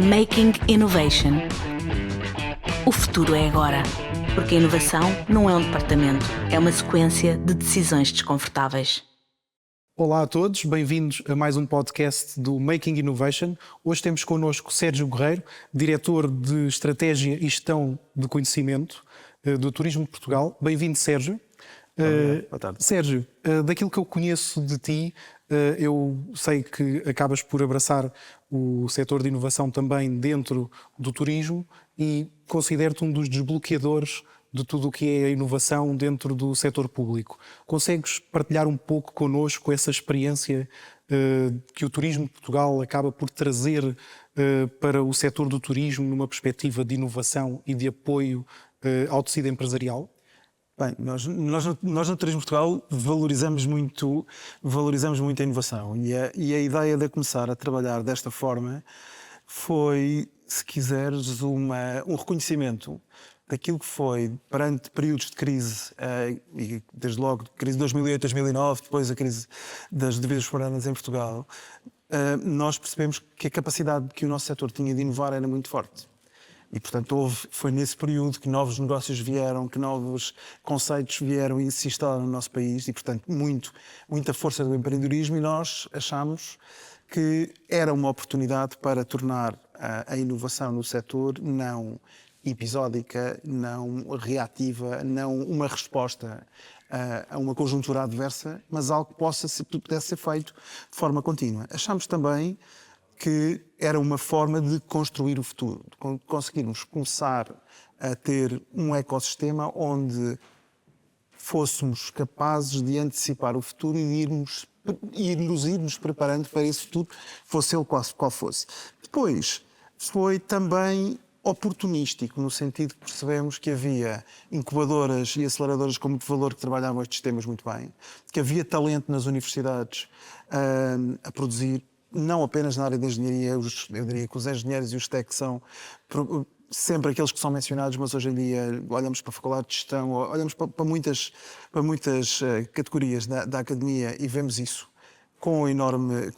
Making Innovation. O futuro é agora, porque a inovação não é um departamento, é uma sequência de decisões desconfortáveis. Olá a todos, bem-vindos a mais um podcast do Making Innovation. Hoje temos connosco Sérgio Guerreiro, diretor de Estratégia e Gestão de Conhecimento do Turismo de Portugal. Bem-vindo, Sérgio. Boa tarde. Sérgio, daquilo que eu conheço de ti, eu sei que acabas por abraçar o setor de inovação também dentro do turismo e considero-te um dos desbloqueadores de tudo o que é a inovação dentro do setor público. Consegues partilhar um pouco connosco essa experiência que o Turismo de Portugal acaba por trazer para o setor do turismo numa perspectiva de inovação e de apoio ao tecido empresarial? Bem, nós no Turismo de Portugal valorizamos muito a inovação e a ideia de começar a trabalhar desta forma foi, se quiseres, um reconhecimento daquilo que foi perante períodos de crise, e desde logo a crise de 2008, 2009, depois a crise das dívidas soberanas em Portugal, nós percebemos que a capacidade que o nosso setor tinha de inovar era muito forte. E, portanto, foi nesse período que novos negócios vieram, que novos conceitos vieram e se instalaram no nosso país e, portanto, muita força do empreendedorismo, e nós achámos que era uma oportunidade para tornar a inovação no setor não episódica, não reativa, não uma resposta a uma conjuntura adversa, mas algo que pudesse ser feito de forma contínua. Achámos também que era uma forma de construir o futuro, de conseguirmos começar a ter um ecossistema onde fôssemos capazes de antecipar o futuro e nos irmos preparando para esse futuro, fosse ele qual fosse. Depois, foi também oportunístico, no sentido que percebemos que havia incubadoras e aceleradoras com muito valor que trabalhavam estes temas muito bem, que havia talento nas universidades a produzir, não apenas na área da engenharia. Eu diria que os engenheiros e os técnicos são sempre aqueles que são mencionados, mas hoje em dia olhamos para a Faculdade de Gestão, olhamos para muitas categorias da academia e vemos isso com enorme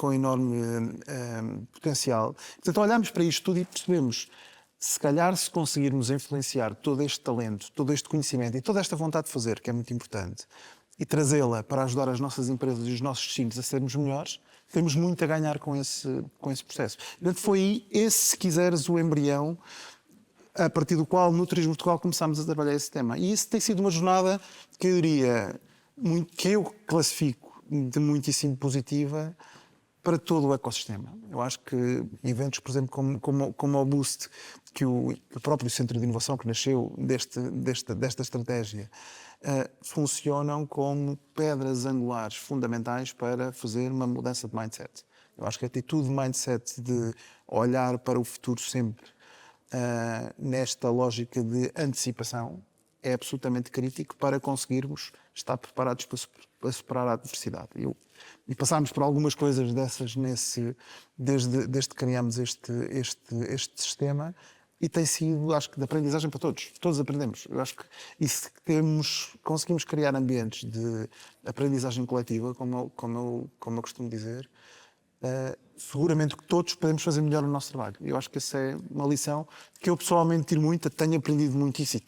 potencial. Portanto, olhamos para isto tudo e percebemos, se calhar, se conseguirmos influenciar todo este talento, todo este conhecimento e toda esta vontade de fazer, que é muito importante, e trazê-la para ajudar as nossas empresas e os nossos destinos a sermos melhores, temos muito a ganhar com esse processo. Portanto, foi aí esse, se quiseres, o embrião a partir do qual, no Turismo de Portugal, começámos a trabalhar esse tema. E isso tem sido uma jornada que eu diria, que eu classifico de muitíssimo positiva para todo o ecossistema. Eu acho que eventos, por exemplo, como o Boost, que o próprio Centro de Inovação que nasceu desta estratégia, funcionam como pedras angulares fundamentais para fazer uma mudança de mindset. Eu acho que a atitude de mindset de olhar para o futuro sempre nesta lógica de antecipação é absolutamente crítico para conseguirmos estar preparados para superar a adversidade. E passámos por algumas coisas dessas desde que criámos este sistema, e tem sido, acho que, de aprendizagem para todos. Todos aprendemos. Eu acho que isso conseguimos criar ambientes de aprendizagem coletiva, como eu costumo dizer. Seguramente que todos podemos fazer melhor o nosso trabalho. Eu acho que essa é uma lição que eu pessoalmente tiro muito, tenho aprendido muitíssimo,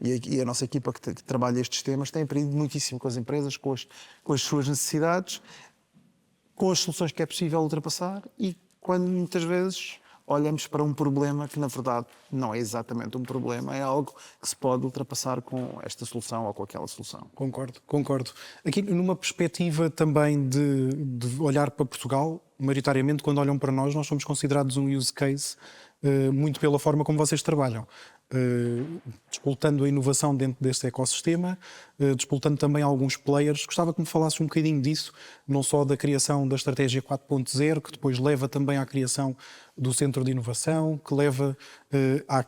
e a nossa equipa que trabalha estes temas tem aprendido muitíssimo com as empresas, com as suas necessidades, com as soluções que é possível ultrapassar, e quando muitas vezes olhamos para um problema que, na verdade, não é exatamente um problema, é algo que se pode ultrapassar com esta solução ou com aquela solução. Concordo. Aqui, numa perspectiva também de olhar para Portugal, maioritariamente, quando olham para nós somos considerados um use case, muito pela forma como vocês trabalham. Disputando a inovação dentro deste ecossistema, disputando também alguns players. Gostava que me falasses um bocadinho disso, não só da criação da Estratégia 4.0, que depois leva também à criação do Centro de Inovação, que leva à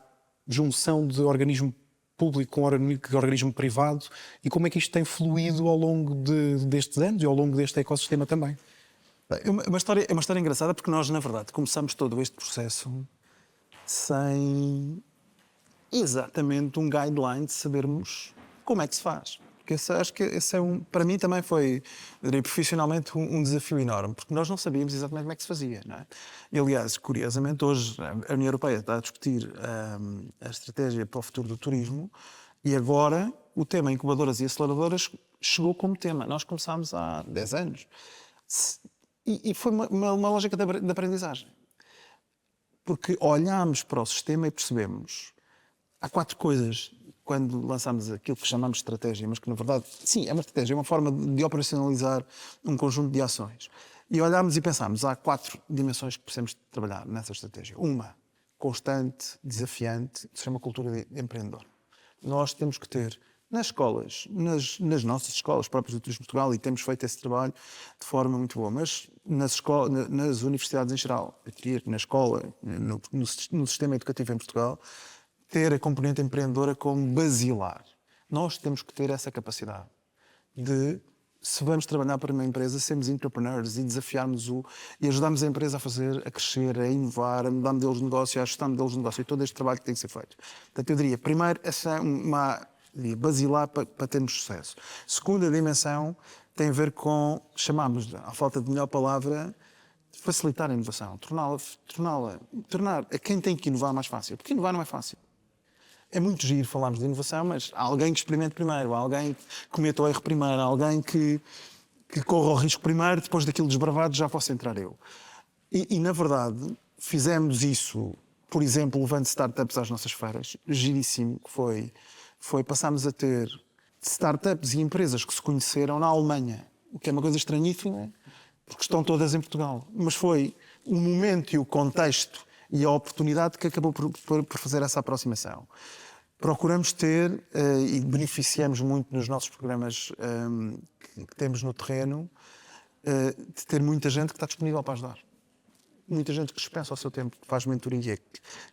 junção de organismo público com organismo privado, e como é que isto tem fluído ao longo destes anos e ao longo deste ecossistema também. É uma história engraçada, porque nós, na verdade, começamos todo este processo sem exatamente um guideline de sabermos como é que se faz. Porque acho que esse para mim também foi, eu diria, profissionalmente um desafio enorme, porque nós não sabíamos exatamente como é que se fazia. Não é? E, aliás, curiosamente, hoje a União Europeia está a discutir a estratégia para o futuro do turismo e agora o tema incubadoras e aceleradoras chegou como tema. Nós começámos há 10 anos. E foi uma lógica de aprendizagem. Porque olhámos para o sistema e percebemos. Há 4 coisas quando lançámos aquilo que chamamos de estratégia, mas que na verdade, sim, é uma estratégia, é uma forma de operacionalizar um conjunto de ações. E olhámos e pensámos, há 4 dimensões que precisamos trabalhar nessa estratégia. Uma, constante, desafiante, que se chama cultura de empreendedor. Nós temos que ter nas escolas, nas nossas escolas próprias do Turismo de Portugal, e temos feito esse trabalho de forma muito boa, mas nas universidades em geral, eu diria que na escola, no sistema educativo em Portugal, ter a componente empreendedora como basilar. Nós temos que ter essa capacidade de, se vamos trabalhar para uma empresa, sermos entrepreneurs e desafiarmos e ajudarmos a empresa a crescer, a inovar, a mudar modelos de negócio, a ajustar modelos de negócio e todo este trabalho que tem que ser feito. Portanto, eu diria, primeiro, essa é uma basilar para termos sucesso. Segunda dimensão tem a ver com, chamamos, à falta de melhor palavra, facilitar a inovação, tornar a quem tem que inovar mais fácil. Porque inovar não é fácil. É muito giro falarmos de inovação, mas há alguém que experimente primeiro, há alguém que cometa o erro primeiro, há alguém que corra o risco primeiro, depois daquilo desbravado já posso entrar eu. E na verdade, fizemos isso, por exemplo, levando startups às nossas feiras, giríssimo, que foi passámos a ter startups e empresas que se conheceram na Alemanha, o que é uma coisa estranhíssima, porque estão todas em Portugal. Mas foi o momento e o contexto e a oportunidade que acabou por fazer essa aproximação. Procuramos ter, e beneficiamos muito nos nossos programas que temos no terreno, de ter muita gente que está disponível para ajudar. Muita gente que dispensa o seu tempo, que faz mentoria,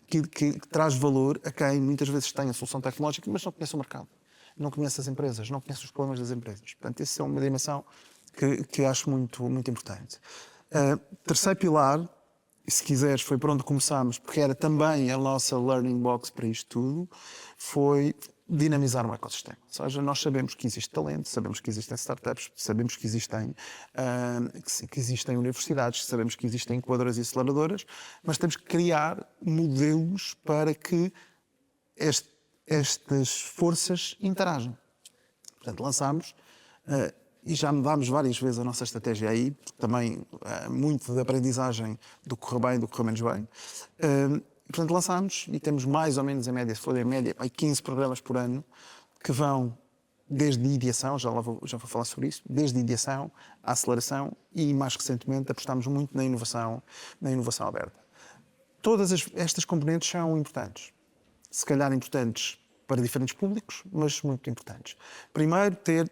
que traz valor a quem muitas vezes tem a solução tecnológica, mas não conhece o mercado, não conhece as empresas, não conhece os problemas das empresas. Portanto, essa é uma dimensão que acho muito, muito importante. Terceiro pilar, se quiseres, foi por onde começámos, porque era também a nossa learning box para isto tudo, foi dinamizar um ecossistema. Ou seja, nós sabemos que existe talento, sabemos que existem startups, sabemos que existem universidades, sabemos que existem incubadoras e aceleradoras, mas temos que criar modelos para que estas forças interajam. Portanto, lançámos e já mudámos várias vezes a nossa estratégia aí, porque também muito de aprendizagem do que correu bem e do que correu menos bem. Portanto, lançámos e temos mais ou menos, em média, se for em média, 15 programas por ano, que vão desde ideação, já vou falar sobre isso, desde ideação à aceleração e, mais recentemente, apostámos muito na inovação aberta. Todas estas componentes são importantes. Se calhar importantes para diferentes públicos, mas muito importantes. Primeiro, ter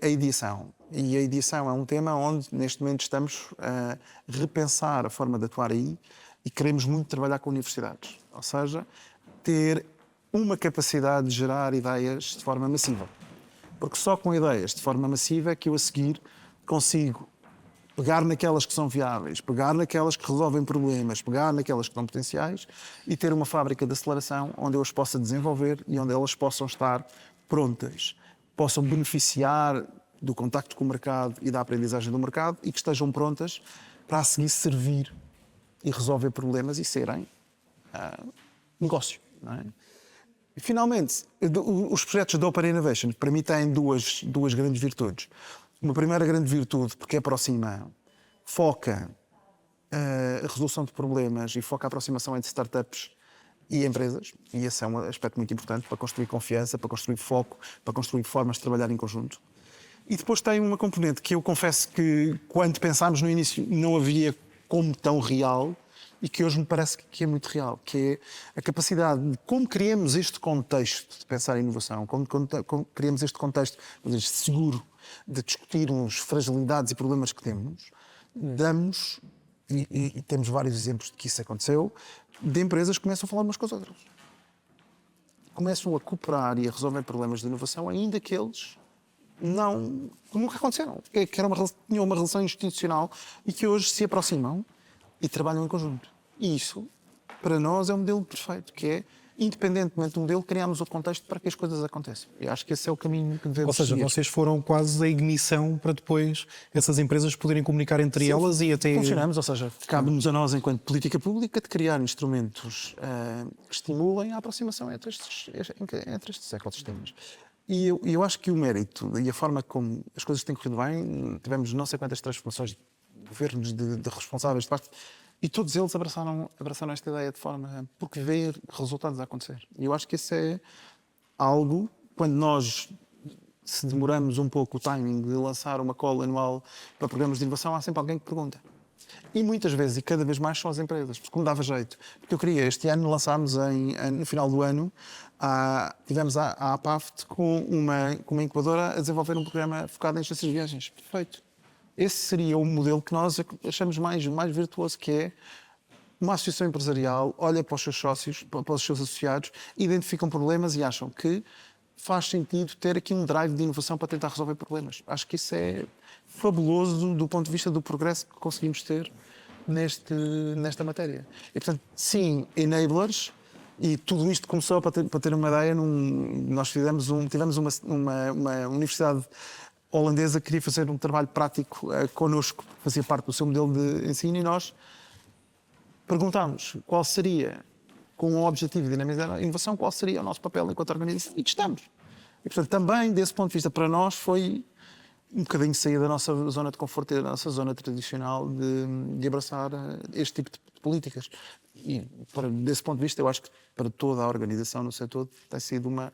a ideação. E a ideação é um tema onde, neste momento, estamos a repensar a forma de atuar aí e queremos muito trabalhar com universidades. Ou seja, ter uma capacidade de gerar ideias de forma massiva. Porque só com ideias de forma massiva é que eu, a seguir, consigo pegar naquelas que são viáveis, pegar naquelas que resolvem problemas, pegar naquelas que são potenciais e ter uma fábrica de aceleração onde eu as possa desenvolver e onde elas possam estar prontas, possam beneficiar do contacto com o mercado e da aprendizagem do mercado e que estejam prontas para a seguir servir e resolver problemas e serem negócio. Não é? E, finalmente, os projetos de Open Innovation, para mim, têm duas grandes virtudes. Uma primeira grande virtude, porque aproxima, foca a resolução de problemas e foca a aproximação entre startups e empresas, e esse é um aspecto muito importante para construir confiança, para construir foco, para construir formas de trabalhar em conjunto. E depois tem uma componente que eu confesso que, quando pensámos no início, não havia como tão real, e que hoje me parece que é muito real, que é a capacidade de como criamos este contexto de pensar em inovação, como criamos este contexto seguro de discutirmos fragilidades e problemas que temos, damos, e temos vários exemplos de que isso aconteceu, de empresas que começam a falar umas com as outras. Começam a cooperar e a resolver problemas de inovação, ainda que eles nunca aconteceram, que tinham uma relação institucional e que hoje se aproximam e trabalham em conjunto. E isso, para nós, é um modelo perfeito, que é independentemente do modelo, criamos o contexto para que as coisas aconteçam. E acho que esse é o caminho que devemos Ou seja, seguir. vocês foram quase a ignição para depois essas empresas poderem comunicar entre elas e até... Funcionamos, ou seja, cabe-nos a nós, enquanto política pública, de criar instrumentos que estimulem a aproximação entre estes ecossistemas. E eu acho que o mérito e a forma como as coisas têm corrido bem, tivemos não sei quantas transformações de governos, de responsáveis de parte, e todos eles abraçaram esta ideia de forma... porque vê resultados a acontecer. E eu acho que isso é algo, quando nós se demoramos um pouco o timing de lançar uma call anual para programas de inovação, há sempre alguém que pergunta. E muitas vezes, e cada vez mais, são as empresas, porque como dava jeito. Porque eu queria, este ano lançámos, no final do ano, tivemos a APAFT com uma incubadora a desenvolver um programa focado em agências de viagens. Perfeito. Esse seria o modelo que nós achamos mais virtuoso, que é uma associação empresarial, olha para os seus sócios, para os seus associados, identificam problemas e acham que faz sentido ter aqui um drive de inovação para tentar resolver problemas. Acho que isso é fabuloso do ponto de vista do progresso que conseguimos ter nesta matéria. E, portanto, sim, enablers, e tudo isto começou, para ter uma ideia, nós tivemos uma universidade holandesa que queria fazer um trabalho prático connosco, fazia parte do seu modelo de ensino, e nós perguntámos qual seria, com o objetivo de dinamizar a inovação, qual seria o nosso papel enquanto organização, e testamos. E, portanto, também, desse ponto de vista, para nós, foi um bocadinho sair da nossa zona de conforto e da nossa zona tradicional de abraçar este tipo de políticas. E, desse ponto de vista, eu acho que para toda a organização no setor tem sido uma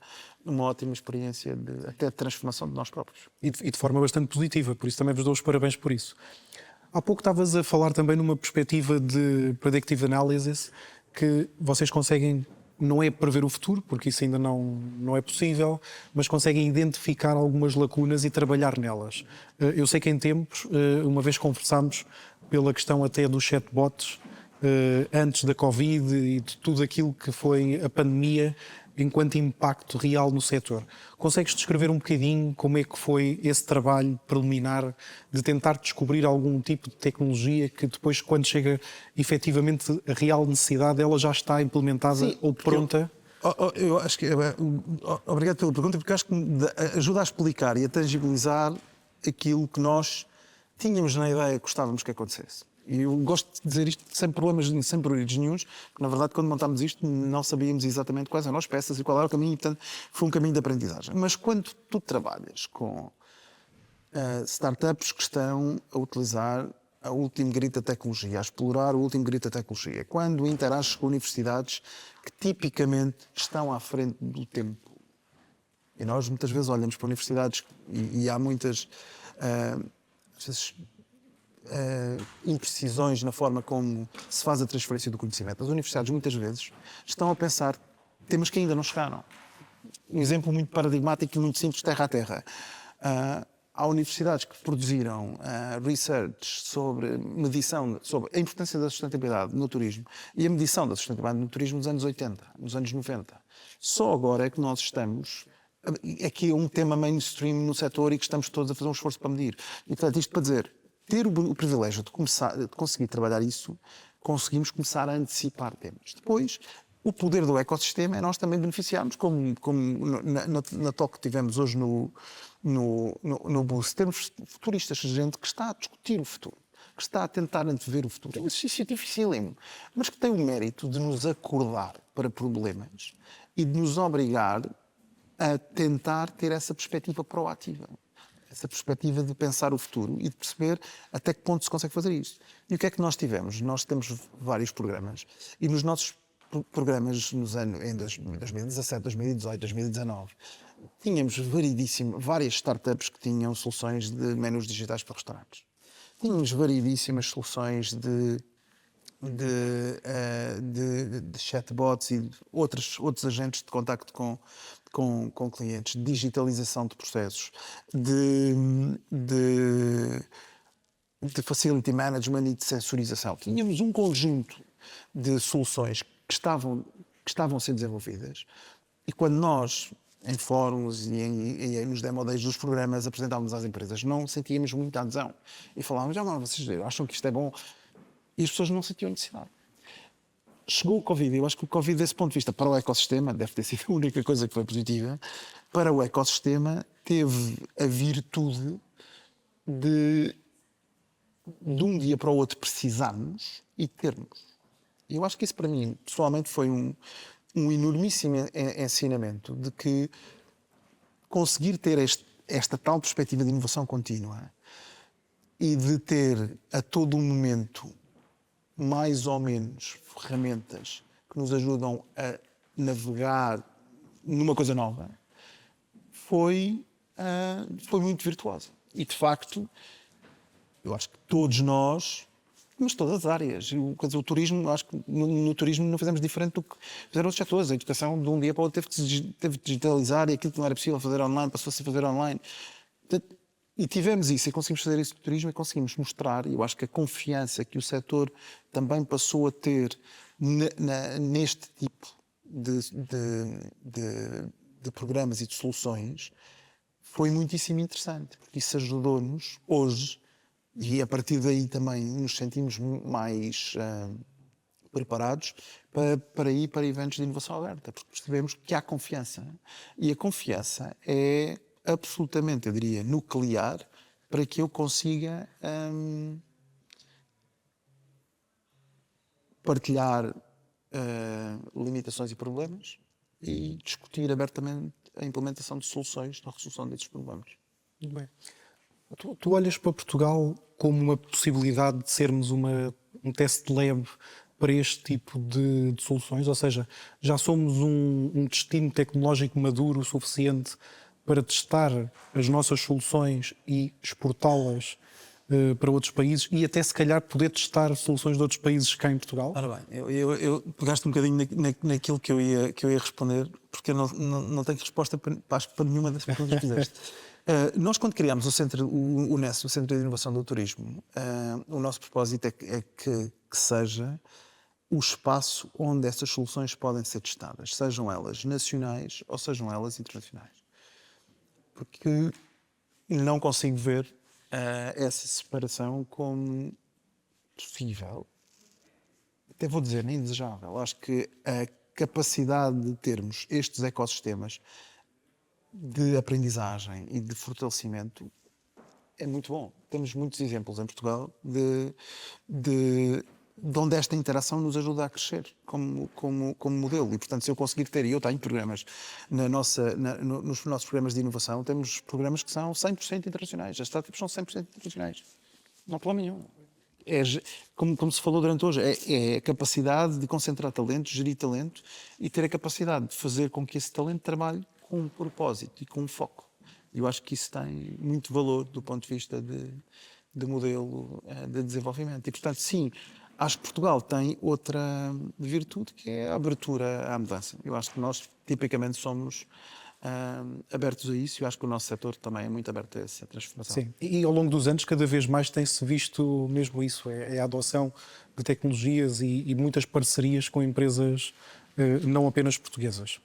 ótima experiência até de transformação de nós próprios. E de forma bastante positiva, por isso também vos dou os parabéns por isso. Há pouco estavas a falar também numa perspectiva de predictive analysis, que vocês conseguem, não é prever o futuro, porque isso ainda não é possível, mas conseguem identificar algumas lacunas e trabalhar nelas. Eu sei que em tempos, uma vez conversámos pela questão até dos chatbots, antes da Covid e de tudo aquilo que foi a pandemia, enquanto impacto real no setor. Consegues descrever um bocadinho como é que foi esse trabalho preliminar de tentar descobrir algum tipo de tecnologia que depois, quando chega efetivamente a real necessidade, ela já está implementada? Sim, ou pronta? Eu acho que... Obrigado pela pergunta, porque acho que ajuda a explicar e a tangibilizar aquilo que nós tínhamos na ideia que gostávamos que acontecesse. E eu gosto de dizer isto sem problemas, sem pruridos nenhuns, porque na verdade quando montámos isto não sabíamos exatamente quais eram as peças e qual era o caminho, e portanto foi um caminho de aprendizagem. Mas quando tu trabalhas com startups que estão a utilizar a último grito da tecnologia, a explorar o último grito da tecnologia, quando interages com universidades que tipicamente estão à frente do tempo, e nós muitas vezes olhamos para universidades e há muitas às vezes, imprecisões na forma como se faz a transferência do conhecimento. As universidades muitas vezes estão a pensar temas que ainda não chegaram. Um exemplo muito paradigmático e muito simples, terra a terra. Há universidades que produziram research sobre medição, sobre a importância da sustentabilidade no turismo e a medição da sustentabilidade no turismo nos anos 80, nos anos 90. Só agora é que nós estamos... Aqui é um tema mainstream no setor e que estamos todos a fazer um esforço para medir. E, portanto, isto para dizer, ter o privilégio de conseguir trabalhar isso, conseguimos começar a antecipar temas. Depois, o poder do ecossistema é nós também beneficiarmos, como na talk que tivemos hoje no Boost, temos futuristas, gente que está a discutir o futuro, que está a tentar antever o futuro. É um exercício dificílimo, mas que tem o mérito de nos acordar para problemas e de nos obrigar a tentar ter essa perspectiva proativa, essa perspectiva de pensar o futuro e de perceber até que ponto se consegue fazer isso. E o que é que nós tivemos? Nós temos vários programas e nos nossos programas em 2017, 2018, 2019, tínhamos várias startups que tinham soluções de menus digitais para restaurantes. Tínhamos variedíssimas soluções de chatbots e outros agentes de contacto com clientes, digitalização de processos, de facility management e de sensorização. Tínhamos um conjunto de soluções que estavam a ser desenvolvidas e quando nós, em fóruns e nos demo days dos programas, apresentávamos às empresas, não sentíamos muita adesão. E falávamos, vocês acham que isto é bom? E as pessoas não sentiam necessidade. chegou o Covid. Eu acho que o Covid, desse ponto de vista, para o ecossistema, deve ter sido a única coisa que foi positiva, para o ecossistema teve a virtude de um dia para o outro precisarmos e termos. E eu acho que isso para mim, pessoalmente, foi um enormíssimo ensinamento de que conseguir ter esta tal perspectiva de inovação contínua e de ter a todo momento mais ou menos ferramentas que nos ajudam a navegar numa coisa nova foi muito virtuosa. E, de facto, eu acho que todos nós, mas todas as áreas, quer dizer, o turismo, acho que no turismo não fizemos diferente do que fizeram outros setores. A educação, de um dia para o outro, teve que digitalizar, e aquilo que não era possível fazer online passou-se a fazer online. E tivemos isso, e conseguimos fazer isso no turismo, e conseguimos mostrar, e eu acho que a confiança que o setor também passou a ter neste tipo de programas e de soluções foi muitíssimo interessante, porque isso ajudou-nos hoje, e a partir daí também nos sentimos mais preparados para ir para eventos de inovação aberta, porque percebemos que há confiança. E a confiança é absolutamente, eu diria, nuclear para que eu consiga partilhar limitações e problemas e discutir abertamente a implementação de soluções na resolução desses problemas. Muito bem. Tu olhas para Portugal como uma possibilidade de sermos um teste leve para este tipo de soluções? Ou seja, já somos um destino tecnológico maduro o suficiente para testar as nossas soluções e exportá-las para outros países e até se calhar poder testar soluções de outros países cá em Portugal? Ora bem, eu pegaste um bocadinho naquilo que eu ia responder, porque eu não tenho resposta para nenhuma das perguntas que fizeste. Nós, quando criámos o NES, o Centro de Inovação do Turismo, o nosso propósito é que seja o espaço onde essas soluções podem ser testadas, sejam elas nacionais ou sejam elas internacionais. Porque não consigo ver essa separação como possível. Até vou dizer, nem desejável. Acho que a capacidade de termos estes ecossistemas de aprendizagem e de fortalecimento é muito bom. Temos muitos exemplos em Portugal de onde esta interação nos ajuda a crescer como modelo. E, portanto, se eu conseguir ter, e eu tenho programas nos nossos programas de inovação, temos programas que são 100% internacionais. As startups são 100% internacionais. Não há problema nenhum. Como se falou durante hoje, é a capacidade de concentrar talento, gerir talento e ter a capacidade de fazer com que esse talento trabalhe com um propósito e com um foco. Eu acho que isso tem muito valor do ponto de vista de modelo de desenvolvimento. E, portanto, sim, acho que Portugal tem outra virtude, que é a abertura à mudança. Eu acho que nós, tipicamente, somos abertos a isso, e eu acho que o nosso setor também é muito aberto a essa transformação. Sim, e ao longo dos anos cada vez mais tem-se visto mesmo isso, é a adoção de tecnologias e muitas parcerias com empresas não apenas portuguesas.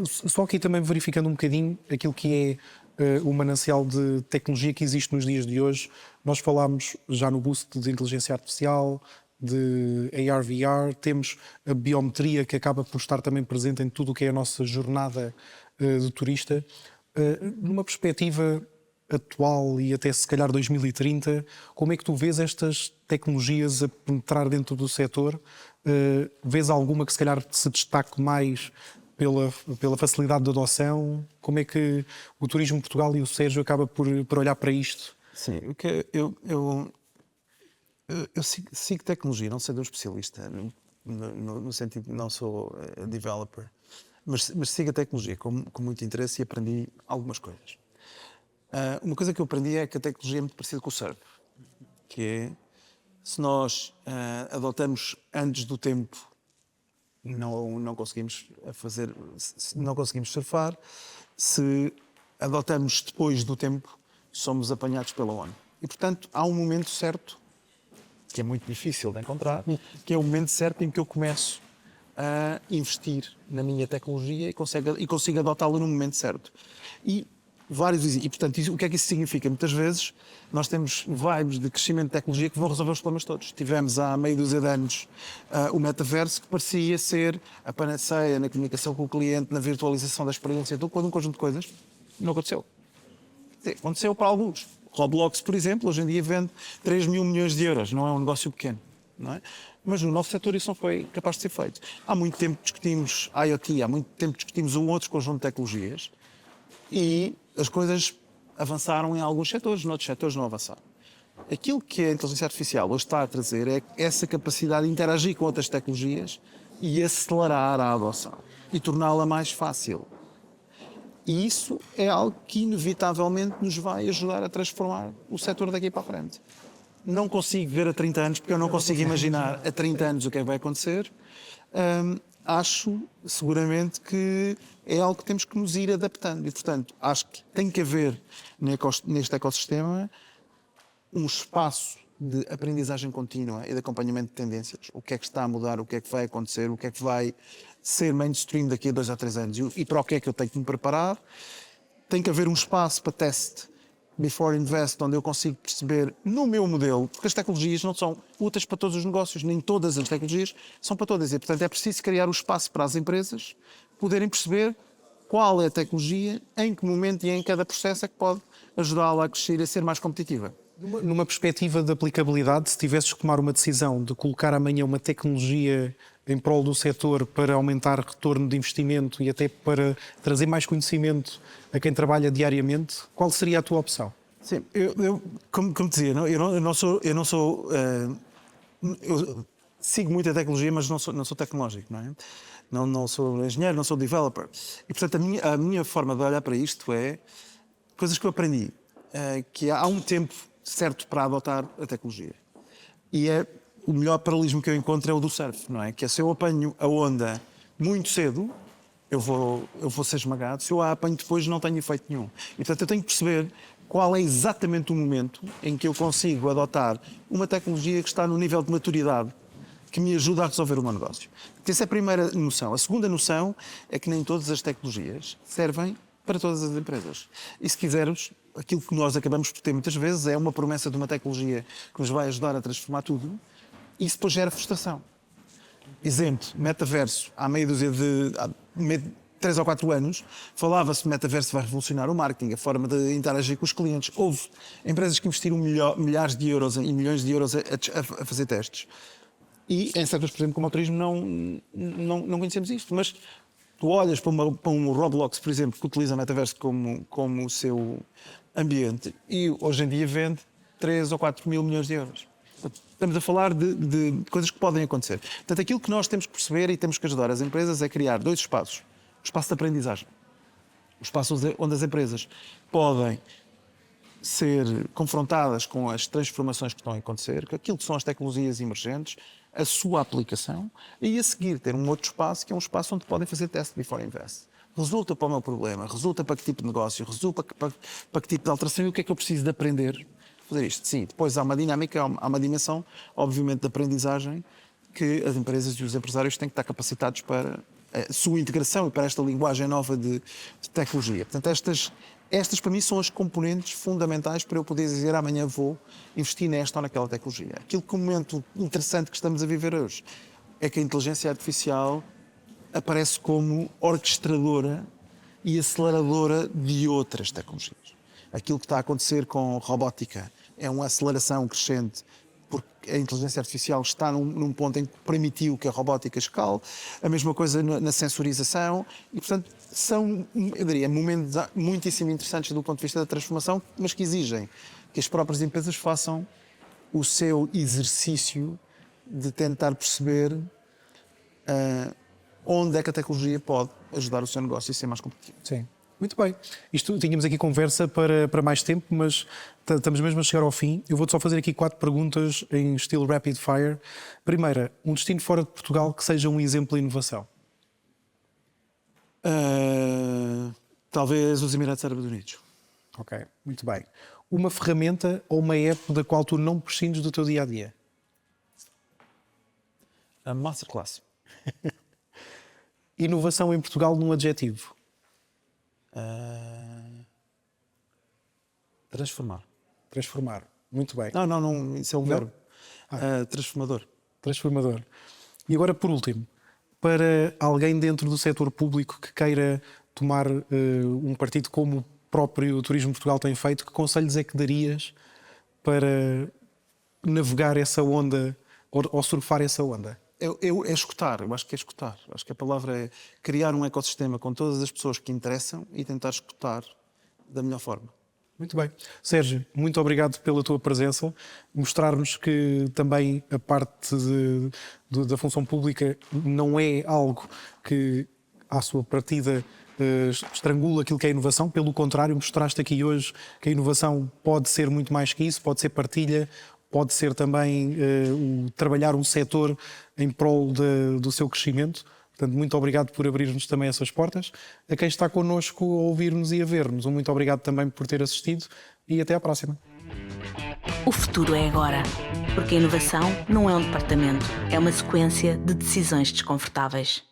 Só aqui também verificando um bocadinho aquilo que é o manancial de tecnologia que existe nos dias de hoje. Nós falámos já no boost de inteligência artificial, de AR, VR, temos a biometria que acaba por estar também presente em tudo o que é a nossa jornada de turista. Numa perspectiva atual e até se calhar 2030, como é que tu vês estas tecnologias a penetrar dentro do setor? Vês alguma que se calhar se destaque mais pela facilidade de adoção? Como é que o Turismo Portugal e o Sérgio acaba por olhar para isto? Sim, eu sigo tecnologia, não sendo um especialista, no sentido de não sou developer, mas sigo a tecnologia com muito interesse e aprendi algumas coisas. Uma coisa que eu aprendi é que a tecnologia é muito parecida com o surf, que é, se nós adotamos antes do tempo, não conseguimos surfar. Se adotamos depois do tempo, somos apanhados pela onda. E, portanto, há um momento certo, que é muito difícil de encontrar, que é o momento certo em que eu começo a investir na minha tecnologia e consigo adotá-la no momento certo. E vários. E, portanto, o que é que isso significa? Muitas vezes nós temos vibes de crescimento de tecnologia que vão resolver os problemas todos. Tivemos há meio dúzia de anos o metaverso, que parecia ser a panaceia na comunicação com o cliente, na virtualização da experiência, então, quando um conjunto de coisas não aconteceu. Aconteceu para alguns. Roblox, por exemplo, hoje em dia vende 3 mil milhões de euros, não é um negócio pequeno. Não é? Mas no nosso setor isso não foi capaz de ser feito. Há muito tempo discutimos IoT, há muito tempo discutimos um outro conjunto de tecnologias e as coisas avançaram em alguns setores, noutros setores não avançaram. Aquilo que a inteligência artificial hoje está a trazer é essa capacidade de interagir com outras tecnologias e acelerar a adoção e torná-la mais fácil. E isso é algo que inevitavelmente nos vai ajudar a transformar o setor daqui para a frente. Não consigo ver a 30 anos, porque eu não consigo imaginar a 30 anos o que é que vai acontecer. Acho, seguramente, que é algo que temos que nos ir adaptando. E, portanto, acho que tem que haver neste ecossistema um espaço de aprendizagem contínua e de acompanhamento de tendências. O que é que está a mudar, o que é que vai acontecer, o que é que vai ser mainstream daqui a 2 a 3 anos e para o que é que eu tenho que me preparar. Tem que haver um espaço para teste before invest, onde eu consigo perceber no meu modelo, porque as tecnologias não são úteis para todos os negócios, nem todas as tecnologias são para todas. E, portanto, é preciso criar o espaço para as empresas poderem perceber qual é a tecnologia, em que momento e em cada processo é que pode ajudá-la a crescer e a ser mais competitiva. Numa perspectiva de aplicabilidade, se tivesses que tomar uma decisão de colocar amanhã uma tecnologia em prol do setor para aumentar retorno de investimento e até para trazer mais conhecimento a quem trabalha diariamente, qual seria a tua opção? Sim, como dizia, eu sigo muito a tecnologia, mas não sou tecnológico, não é? Não sou engenheiro, não sou developer. E, portanto, a minha forma de olhar para isto é coisas que eu aprendi, que há um tempo certo para adotar a tecnologia. E o melhor paralelismo que eu encontro é o do surf, não é? Que é, se eu apanho a onda muito cedo, eu vou ser esmagado. Se eu a apanho depois, não tenho efeito nenhum. E, portanto, eu tenho que perceber qual é exatamente o momento em que eu consigo adotar uma tecnologia que está no nível de maturidade que me ajuda a resolver o meu negócio. Essa é a primeira noção. A segunda noção é que nem todas as tecnologias servem para todas as empresas. E, se quisermos, aquilo que nós acabamos por ter muitas vezes é uma promessa de uma tecnologia que nos vai ajudar a transformar tudo, e isso depois gera frustração. Exemplo, metaverso. Há meio dúzia de 3 ou 4 anos, falava-se que o metaverso vai revolucionar o marketing, a forma de interagir com os clientes. Houve empresas que investiram milhares de euros e milhões de euros a fazer testes. E em setores, por exemplo, como o turismo, não conhecemos isto. Mas tu olhas para um Roblox, por exemplo, que utiliza o metaverso como o seu ambiente e hoje em dia vende 3 ou 4 mil milhões de euros. Estamos a falar de coisas que podem acontecer. Portanto, aquilo que nós temos que perceber e temos que ajudar as empresas é criar 2 espaços. O espaço de aprendizagem. O espaço onde as empresas podem ser confrontadas com as transformações que estão a acontecer, com aquilo que são as tecnologias emergentes, a sua aplicação, e a seguir ter um outro espaço, que é um espaço onde podem fazer test before invest. Resulta para o meu problema, resulta para que tipo de negócio, resulta para que tipo de alteração e o que é que eu preciso de aprender a fazer isto. Sim, depois há uma dinâmica, há uma dimensão, obviamente, de aprendizagem que as empresas e os empresários têm que estar capacitados para a sua integração e para esta linguagem nova de tecnologia. Portanto, estas para mim são as componentes fundamentais para eu poder dizer amanhã vou investir nesta ou naquela tecnologia. Aquilo que o momento interessante que estamos a viver hoje é que a inteligência artificial aparece como orquestradora e aceleradora de outras tecnologias. Aquilo que está a acontecer com robótica é uma aceleração crescente, porque a inteligência artificial está num ponto em que permitiu que a robótica escale, a mesma coisa na sensorização, e, portanto, são, eu diria, momentos muitíssimo interessantes do ponto de vista da transformação, mas que exigem que as próprias empresas façam o seu exercício de tentar perceber onde é que a tecnologia pode ajudar o seu negócio a ser mais competitivo. Sim. Muito bem. Isto, tínhamos aqui conversa para mais tempo, mas estamos mesmo a chegar ao fim. Eu vou-te só fazer aqui 4 perguntas em estilo rapid fire. Primeira, um destino fora de Portugal que seja um exemplo de inovação. Talvez os Emirados Árabes Unidos. Ok, muito bem. Uma ferramenta ou uma app da qual tu não prescindes do teu dia-a-dia? A Masterclass. Inovação em Portugal num adjetivo? Transformar. Transformar. Muito bem. Não, isso é um verbo. Transformador. Transformador. E agora, por último, para alguém dentro do setor público que queira tomar um partido como o próprio Turismo Portugal tem feito, que conselhos é que darias para navegar essa onda ou surfar essa onda? É escutar, eu acho que é escutar. Acho que a palavra é criar um ecossistema com todas as pessoas que interessam e tentar escutar da melhor forma. Muito bem. Sérgio, muito obrigado pela tua presença. Mostrar-nos que também a parte da função pública não é algo que, à sua partida, estrangula aquilo que é inovação. Pelo contrário, mostraste aqui hoje que a inovação pode ser muito mais que isso, pode ser partilha, pode ser também trabalhar um setor em prol do seu crescimento. Portanto, muito obrigado por abrir-nos também essas portas. A quem está connosco a ouvir-nos e a ver-nos, muito obrigado também por ter assistido e até à próxima. O futuro é agora, porque a inovação não é um departamento, é uma sequência de decisões desconfortáveis.